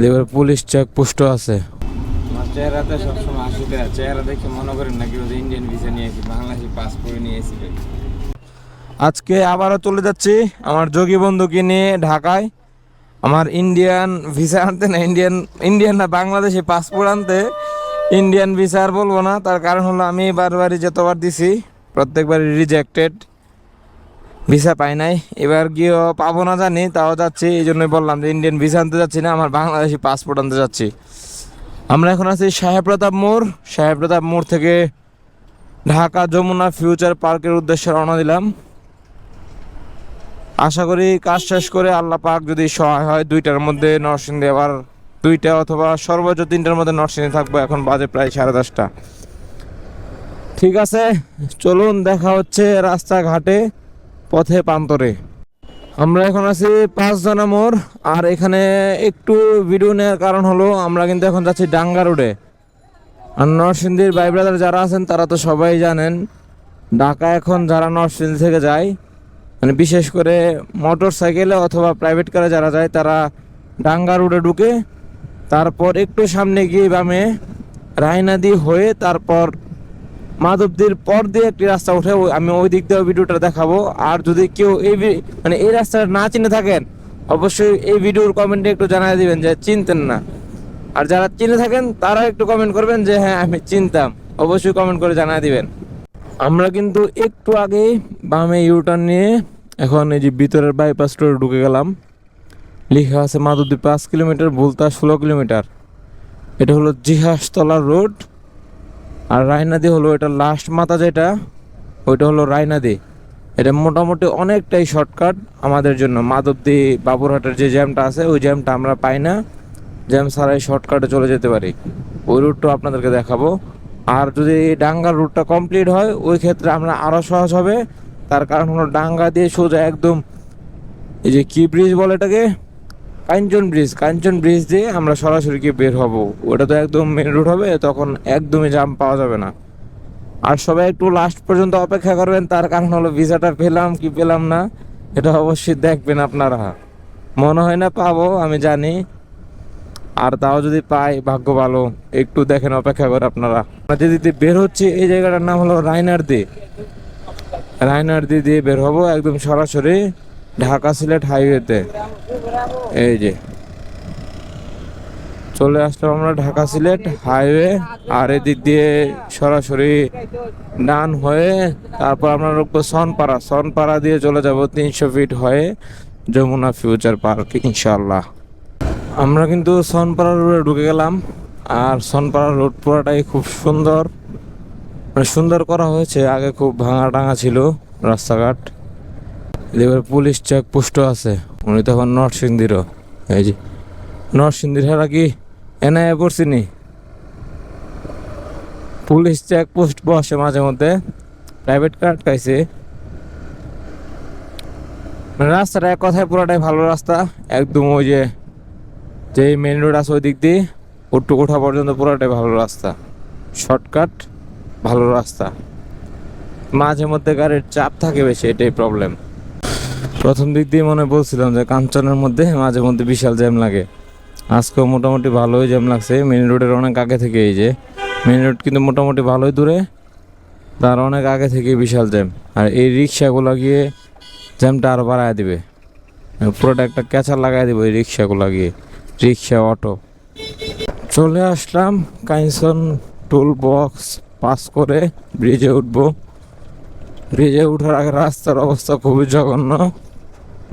এবার police checkpost আছে। আমার চেহারাতে সবসময় আসিতে চেহারা দেখে মনে করেন নাকি ইন্ডিয়ান ভিসা নিয়েছি, বাংলাদেশি পাসপোর্ট নিয়েছি। আজকে আবারও চলে যাচ্ছি আমার যোগী বন্ধুকে নিয়ে ঢাকায়। আমার ইন্ডিয়ান ভিসা আনতে না, ইন্ডিয়ান না, বাংলাদেশি পাসপোর্ট আনতে। ইন্ডিয়ান ভিসা আর বলবো না, তার কারণ হলো আমি বারবারই যতবার দিছি প্রত্যেকবারই রিজেক্টেড, ভিসা পাই নাই। এবার গিয়েও পাবো না জানি, তাও যাচ্ছি। এই জন্যই বললাম যে ইন্ডিয়ান ভিসা আনতে যাচ্ছি না, আমার বাংলাদেশি পাসপোর্ট আনতে যাচ্ছি। আমরা এখন আছি সাহেবপ্রতাপ মোড়। সাহেবপ্রতাপ মোড় থেকে ঢাকা যমুনা ফিউচার পার্কের উদ্দেশ্যে রওনা দিলাম। আশা করি কাজ শেষ করে আল্লাহ পাক যদি সহায় হয় 2টার মধ্যে নরসিংদী, আবার 2টা অথবা সর্বোচ্চ 3টার মধ্যে নরসিংদী থাকবো। এখন বাজে প্রায় 10:30। ঠিক আছে, চলুন দেখা হচ্ছে রাস্তাঘাটে, পথে প্রান্তরে। আমরা এখন আছি 5 জনা মোড়। আর এখানে একটু ভিডিও নেওয়ার কারণ হলো আমরা কিন্তু এখন যাচ্ছি ডাঙ্গা রোডে। আর নরসিংদীর ভাই ব্রাদার যারা আছেন তারা তো সবাই জানেন, ঢাকা এখন যারা নরসিংদী থেকে যায়, মানে বিশেষ করে মোটর সাইকেলে অথবা প্রাইভেট কারে যারা যায়, তারা ডাঙ্গা রোডে ঢুকে, তারপর একটু সামনে গিয়ে বামে রায়নাদি হয়ে তারপর মাধবদীর পর দিয়ে একটি রাস্তা উঠে, আমি ওই দিক দিয়ে ভিডিওটা দেখাবো। আর যদি কেউ মানে এই রাস্তাটা না চিনে থাকেন, অবশ্যই এই ভিডিওর কমেন্টে একটু জানাই দিবেন যে চিনতেন না। আর যারা চিনে থাকেন তারা একটু কমেন্ট করবেন যে হ্যাঁ আমি চিনতাম, অবশ্যই কমেন্ট করে জানাই দিবেন। আমরা কিন্তু একটু আগে বামে ইউটার্ন নিয়ে এখন এই যে ভিতরের বাইপাস রোডে ঢুকে গেলাম। লেখা আছে মাধবদী 5 কিলোমিটার, ভুলতা 16 কিলোমিটার। এটা হলো জিহাসতলা রোড। আর রায়নাদি হলো এটা লাস্ট মাথা, যেটা ওইটা হলো রায়নাদি। এটা মোটামুটি অনেকটাই শর্টকাট আমাদের জন্য। মাধবদী বাবুরহাটের যে জ্যামটা আছে ওই জ্যামটা আমরা পাই না, জ্যাম ছাড়াই শর্টকাটে চলে যেতে পারি। ওই রুটটা আপনাদেরকে দেখাবো। আর যদি ডাঙ্গার রুটটা কমপ্লিট হয় ওই ক্ষেত্রে আমরা আরও সহজ হবে। তার কারণ হলো ডাঙ্গা দিয়ে সোজা একদম এই যে কি ব্রিজ বলে এটাকে, কাঞ্চন ব্রিজ দিয়ে আমরা সরাসরি কি বের হব। ওটা তো একদম মেন রুট হবে, তখন একদমই জাম পাওয়া যাবে না। আর সবাই একটু লাস্ট পর্যন্ত অপেক্ষা করবেন, তার কারণ হলো ভিসাটা পেলাম কি পেলাম না এটা অবশ্যই দেখবেন আপনারা। মনে হয় না পাবো, আমি জানি। আর তাও যদি পাই ভাগ্য ভালো, একটু দেখেন অপেক্ষা করে আপনারা। যেদিকে বের হচ্ছে এই জায়গাটার নাম হলো রায়নারদি দিয়ে বের হবো একদম সরাসরি ঢাকা সিলেট হাইওয়েতে। এই যে চলে আসলাম আমরা ঢাকা সিলেট হাইওয়ে। আর এদিক দিয়ে সরাসরি ডান হয়ে তারপর আমরা রুখবো সনপাড়া দিয়ে চলে যাব 300 ফিট হয়ে যমুনা ফিউচার পার্ক ইনশাল্লাহ। আমরা কিন্তু সনপাড়া রোডে ঢুকে গেলাম। আর সনপাড়া রোড পুরাটাই খুব সুন্দর, মানে সুন্দর করা হয়েছে। আগে খুব ভাঙা টাঙা ছিল রাস্তাঘাট। এবার পুলিশ চেকপোস্টও আছে। উনি তখন নরসিংদীরও, এই যে নরসিংদীর হেরা কি এনআইএ পড়ছিনি। পুলিশ চেকপোস্ট বসে মাঝে মধ্যে, প্রাইভেট কার খাইছে। মানে রাস্তাটা এক কথায় পুরাটাই ভালো রাস্তা। একদম ওই যে মেন রোড আছে ওই দিক দিয়ে উঠা পর্যন্ত পুরাটাই ভালো রাস্তা, শর্টকাট ভালো রাস্তা। মাঝে মধ্যে গাড়ির চাপ থাকে বেশি, এটাই প্রবলেম। প্রথম দিক দিয়ে মনে বলছিলাম যে কাঞ্চনের মধ্যে মাঝে মধ্যে বিশাল জ্যাম লাগে। আজকেও মোটামুটি ভালোই জ্যাম লাগছে মেন রোডের অনেক আগে থেকে। এই যে মেন রোড কিন্তু মোটামুটি ভালোই দূরে, তার অনেক আগে থেকে বিশাল জ্যাম। আর এই রিক্সাগুলো গিয়ে জ্যামটা আরও বাড়ায় দিবে, পুরোটা একটা ক্যাচার লাগাই দেবো এই রিক্সাগুলো গিয়ে, রিক্সা অটো। চলে আসলাম কাঞ্চন টুল বক্স পাস করে ব্রিজে উঠবো। ব্রিজে উঠার আগে রাস্তার অবস্থা খুবই জঘন্য,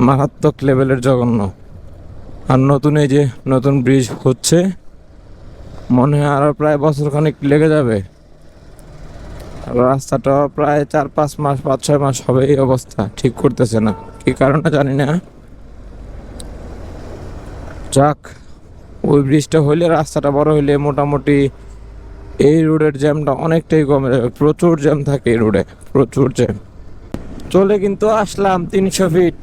মারাত্মক লেভেলের জঘন্য। আর নতুন এই যে নতুন ব্রিজ হচ্ছে, মনে হয় আরও প্রায় বছরখানেক লেগে যাবে। রাস্তাটা প্রায় 4-5 মাস 5-6 মাস হবে এই অবস্থা, ঠিক করতেছে না, কি কারণে জানি না। যাক, ওই ব্রিজটা হইলে, রাস্তাটা বড় হইলে মোটামুটি এই রোডের জ্যামটা অনেকটাই কমে যাবে। প্রচুর জ্যাম থাকে এই রোডে, প্রচুর জ্যাম। চলে কিন্তু আসলাম 300 ফিট,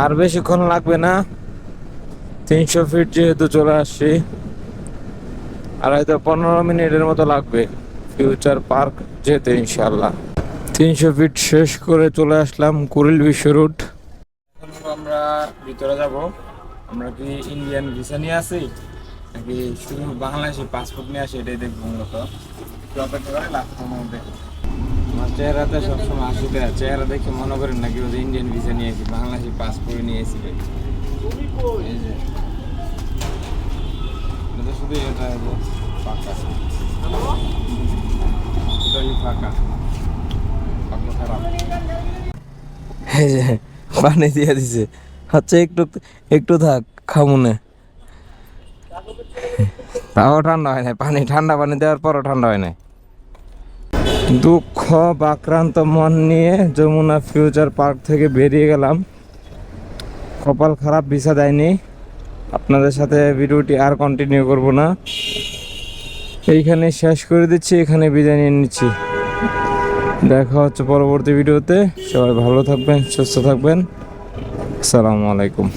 আর বেশিক্ষণ লাগবে না। 300 ফিট যেহেতু চলে আসছি, আর হয়তো 15 মিনিটের মতো লাগবে ফিউচার পার্ক যেতে ইনশাল্লাহ। 300 ফিট শেষ করে চলে আসলাম কুড়িল বিশ্ব রুট। আমরা ভিতরে যাব। আমরা কি ইন্ডিয়ান ভিসা নিয়ে আসি নাকি শুধু বাংলাদেশি পাসপোর্ট নিয়ে আসি, এটাই দেখবো মূলত। অপেক্ষা করে লাস্টের মধ্যে আমার চেহারাতে সবসময় হাসিতে আছে। চেহারা দেখে মনে করেন নাকি ওই যে ইন্ডিয়ান ভিসা নিয়েছি, বাংলাদেশি পাসপোর্ট নিয়েছি। এই যে এটা শুধু এটা ফাঁকা, টোটালি ফাঁকা, ফাঁকা খারাপ। এই যে পানি দিয়ে দিছে, আচ্ছা একটু একটু থাক খামুনে। তাও ঠান্ডা হয় নাই, পানি ঠান্ডা পানি দেওয়ার পরও ঠান্ডা হয় নাই। দুঃখ বাক্রান্ত মন নিয়ে যমুনা ফিউচার পার্ক থেকে বেরিয়ে গেলাম। কপাল খারাপ, ভিসা দেয়নি। আপনাদের সাথে ভিডিওটি আর কন্টিনিউ করব না, এইখানে শেষ করে দিচ্ছি, এখানে বিদায় নিয়ে নিচ্ছি। দেখা হচ্ছে পরবর্তী ভিডিওতে। সবাই ভালো থাকবেন, সুস্থ থাকবেন। আসসালামু আলাইকুম।